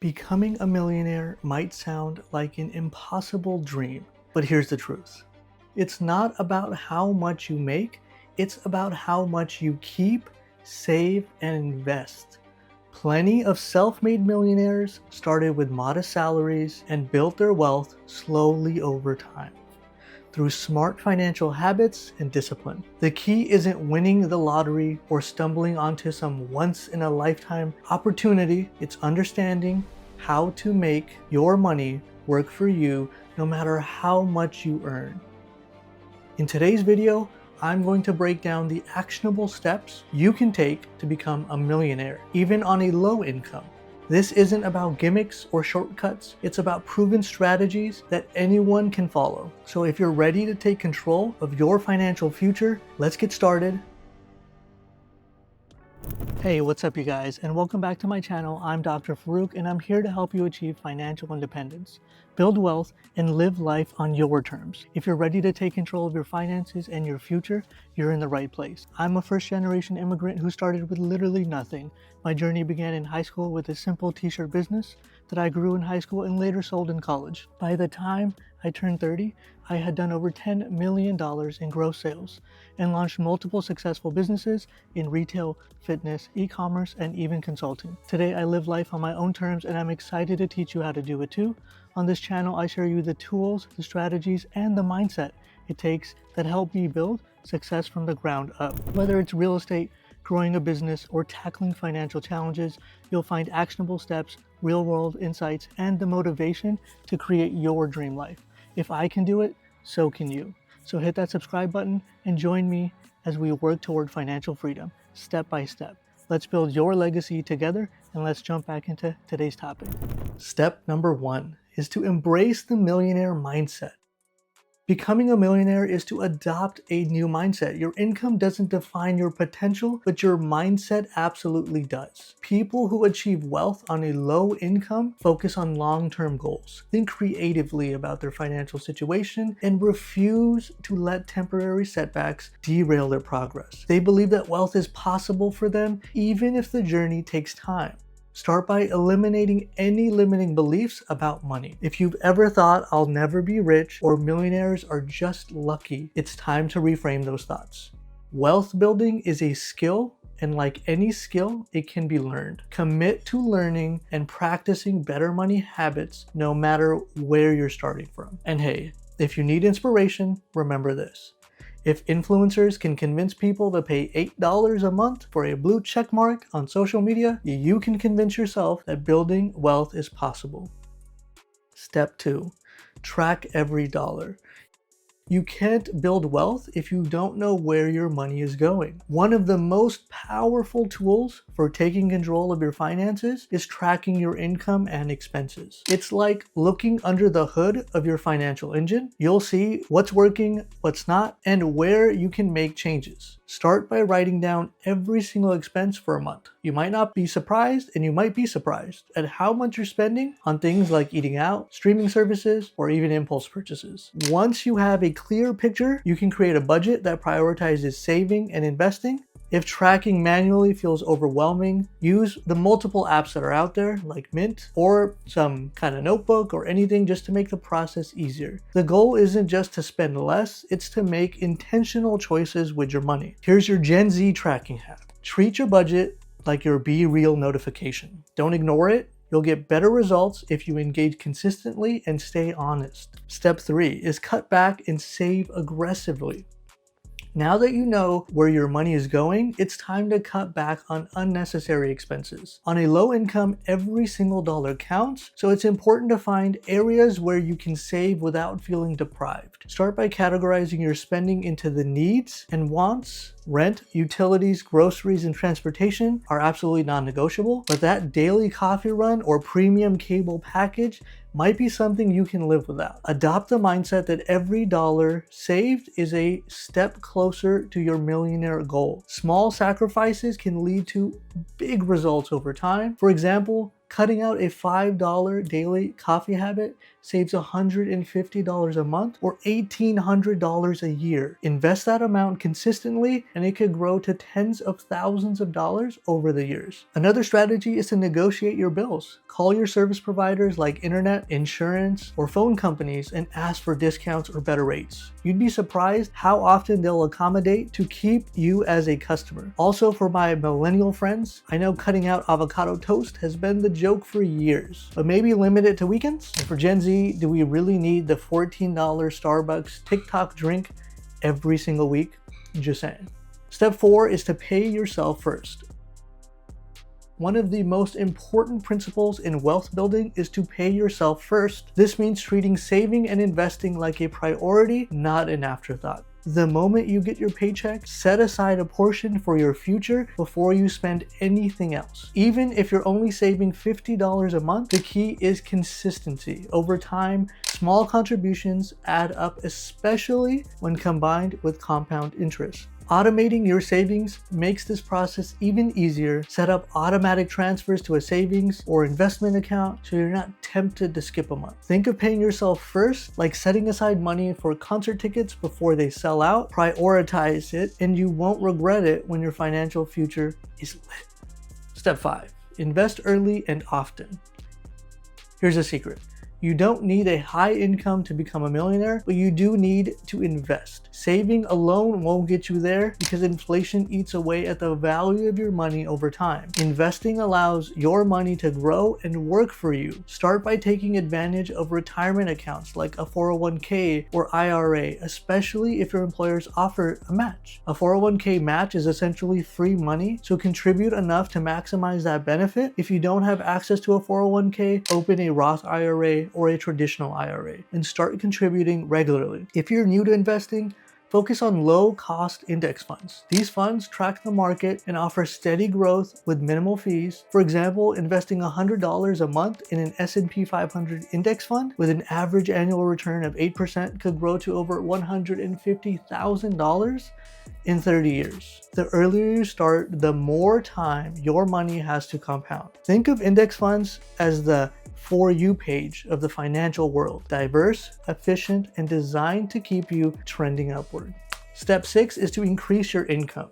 Becoming a millionaire might sound like an impossible dream, but here's the truth. It's not about how much you make, it's about how much you keep, save, and invest. Plenty of self-made millionaires started with modest salaries and built their wealth slowly over time through smart financial habits and discipline. The key isn't winning the lottery or stumbling onto some once-in-a-lifetime opportunity. It's understanding how to make your money work for you no matter how much you earn. In today's video, I'm going to break down the actionable steps you can take to become a millionaire, even on a low income. This isn't about gimmicks or shortcuts, it's about proven strategies that anyone can follow. So if you're ready to take control of your financial future, let's get started. Hey, what's up you guys, and welcome back to my channel. I'm Dr. Furrukh, and I'm here to help you achieve financial independence, build wealth, and live life on your terms. If you're ready to take control of your finances and your future, you're in the right place. I'm a first-generation immigrant who started with literally nothing. My journey began in high school with a simple t-shirt business that I grew in high school and later sold in college. By the time I turned 30, I had done over $10 million in gross sales and launched multiple successful businesses in retail, fitness, e-commerce, and even consulting. Today, I live life on my own terms, and I'm excited to teach you how to do it too. On this channel, I share you the tools, the strategies, and the mindset it takes that help me build success from the ground up. Whether it's real estate, growing a business, or tackling financial challenges, you'll find actionable steps, real-world insights, and the motivation to create your dream life. If I can do it, so can you. So hit that subscribe button and join me as we work toward financial freedom, step by step. Let's build your legacy together, and let's jump back into today's topic. Step number 1 is to embrace the millionaire mindset. Becoming a millionaire is to adopt a new mindset. Your income doesn't define your potential, but your mindset absolutely does. People who achieve wealth on a low income focus on long-term goals, think creatively about their financial situation, and refuse to let temporary setbacks derail their progress. They believe that wealth is possible for them, even if the journey takes time. Start by eliminating any limiting beliefs about money. If you've ever thought, I'll never be rich, or millionaires are just lucky, it's time to reframe those thoughts. Wealth building is a skill, and like any skill, it can be learned. Commit to learning and practicing better money habits no matter where you're starting from. And hey, if you need inspiration, remember this. If influencers can convince people to pay $8 a month for a blue check mark on social media, you can convince yourself that building wealth is possible. Step 2, track every dollar. You can't build wealth if you don't know where your money is going. One of the most powerful tools for taking control of your finances is tracking your income and expenses. It's like looking under the hood of your financial engine. You'll see what's working, what's not, and where you can make changes. Start by writing down every single expense for a month. You might not be surprised, and you might be surprised at how much you're spending on things like eating out, streaming services, or even impulse purchases. Once you have a clear picture, you can create a budget that prioritizes saving and investing. If tracking manually feels overwhelming, use the multiple apps that are out there like Mint or some kind of notebook or anything just to make the process easier. The goal isn't just to spend less, it's to make intentional choices with your money. Here's your Gen Z tracking hack. Treat your budget like your Be Real notification. Don't ignore it. You'll get better results if you engage consistently and stay honest. Step 3 is cut back and save aggressively. Now that you know where your money is going, it's time to cut back on unnecessary expenses. On a low income, every single dollar counts, so it's important to find areas where you can save without feeling deprived. Start by categorizing your spending into the needs and wants. Rent, utilities, groceries, and transportation are absolutely non-negotiable, but that daily coffee run or premium cable package might be something you can live without. Adopt the mindset that every dollar saved is a step closer to your millionaire goal. Small sacrifices can lead to big results over time. For example, Cutting out a $5 daily coffee habit saves $150 a month or $1,800 a year. Invest that amount consistently and it could grow to tens of thousands of dollars over the years. Another strategy is to negotiate your bills. Call your service providers like internet, insurance, or phone companies and ask for discounts or better rates. You'd be surprised how often they'll accommodate to keep you as a customer. Also, for my millennial friends, I know cutting out avocado toast has been the joke for years, but maybe limit it to weekends. And for Gen Z, do we really need the $14 Starbucks TikTok drink every single week? Just saying. Step 4 is to pay yourself first. One of the most important principles in wealth building is to pay yourself first. This means treating saving and investing like a priority, not an afterthought. The moment you get your paycheck, set aside a portion for your future before you spend anything else. Even if you're only saving $50 a month, the key is consistency. Over time, small contributions add up, especially when combined with compound interest. Automating your savings makes this process even easier. Set up automatic transfers to a savings or investment account so you're not tempted to skip a month. Think of paying yourself first, like setting aside money for concert tickets before they sell out. Prioritize it and you won't regret it when your financial future is lit. Step 5. Invest early and often. Here's a secret. You don't need a high income to become a millionaire, but you do need to invest. Saving alone won't get you there because inflation eats away at the value of your money over time. Investing allows your money to grow and work for you. Start by taking advantage of retirement accounts like a 401k or IRA, especially if your employers offer a match. A 401k match is essentially free money, so contribute enough to maximize that benefit. If you don't have access to a 401k, open a Roth IRA or a traditional IRA and start contributing regularly. If you're new to investing, focus on low-cost index funds. These funds track the market and offer steady growth with minimal fees. For example, investing $100 a month in an S&P 500 index fund with an average annual return of 8% could grow to over $150,000 in 30 years. The earlier you start, the more time your money has to compound. Think of index funds as the For You page of the financial world. Diverse, efficient, and designed to keep you trending upward. Step 6 is to increase your income.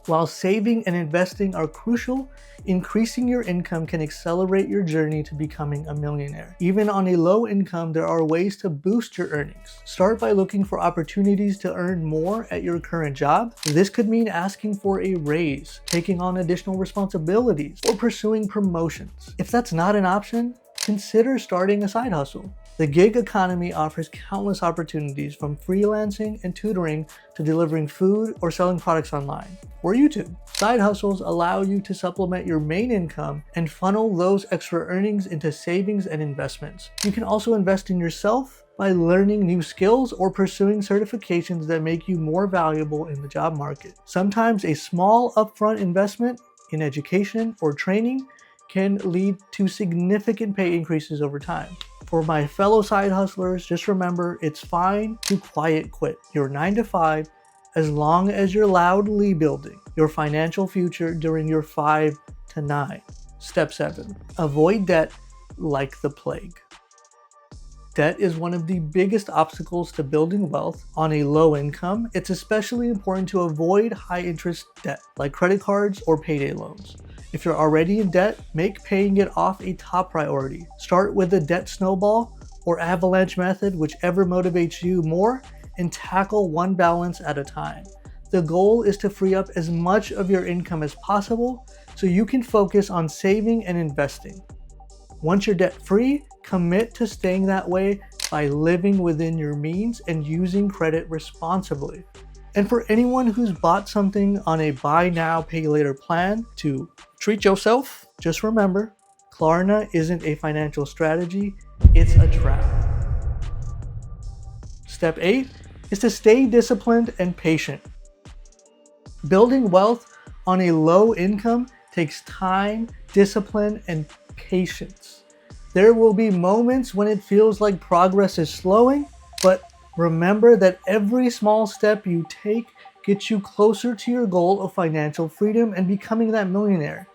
While saving and investing are crucial, increasing your income can accelerate your journey to becoming a millionaire. Even on a low income, there are ways to boost your earnings. Start by looking for opportunities to earn more at your current job. This could mean asking for a raise, taking on additional responsibilities, or pursuing promotions. If that's not an option, consider starting a side hustle. The gig economy offers countless opportunities, from freelancing and tutoring to delivering food or selling products online or YouTube. Side hustles allow you to supplement your main income and funnel those extra earnings into savings and investments. You can also invest in yourself by learning new skills or pursuing certifications that make you more valuable in the job market. Sometimes a small upfront investment in education or training can lead to significant pay increases over time. For my fellow side hustlers, just remember it's fine to quiet quit your 9 to 5 as long as you're loudly building your financial future during your 5 to 9. Step 7. Avoid debt like the plague. Debt is one of the biggest obstacles to building wealth. On a low income, it's especially important to avoid high interest debt like credit cards or payday loans. If you're already in debt, make paying it off a top priority. Start with the debt snowball or avalanche method, whichever motivates you more, and tackle one balance at a time. The goal is to free up as much of your income as possible so you can focus on saving and investing. Once you're debt free, commit to staying that way by living within your means and using credit responsibly. And for anyone who's bought something on a buy now, pay later plan to treat yourself, just remember, Klarna isn't a financial strategy, it's a trap. Step 8 is to stay disciplined and patient. Building wealth on a low income takes time, discipline, and patience. There will be moments when it feels like progress is slowing, but remember that every small step you take gets you closer to your goal of financial freedom and becoming that millionaire.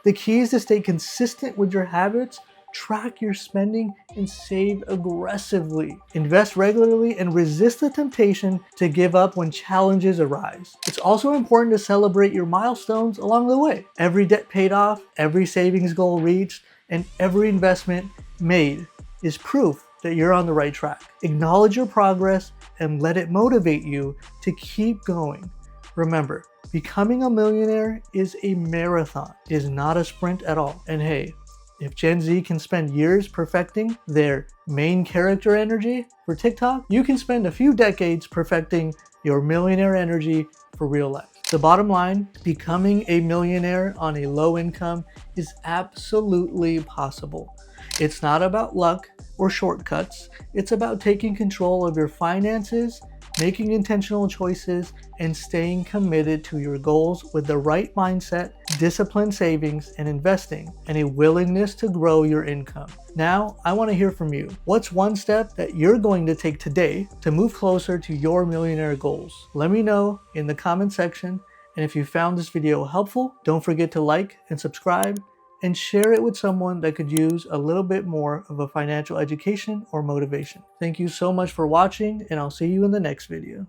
The key is to stay consistent with your habits, track your spending, and save aggressively. Invest regularly and resist the temptation to give up when challenges arise. It's also important to celebrate your milestones along the way. Every debt paid off, every savings goal reached, and every investment made is proof that you're on the right track. Acknowledge your progress and let it motivate you to keep going. Remember, becoming a millionaire is a marathon. It is not a sprint at all. And hey, if Gen Z can spend years perfecting their main character energy for TikTok, you can spend a few decades perfecting your millionaire energy for real life. The bottom line, becoming a millionaire on a low income is absolutely possible. It's not about luck or shortcuts. It's about taking control of your finances, making intentional choices, and staying committed to your goals with the right mindset, disciplined savings and investing, and a willingness to grow your income. Now, I want to hear from you. What's one step that you're going to take today to move closer to your millionaire goals? Let me know in the comment section. And if you found this video helpful, don't forget to like and subscribe and share it with someone that could use a little bit more of a financial education or motivation. Thank you so much for watching, and I'll see you in the next video.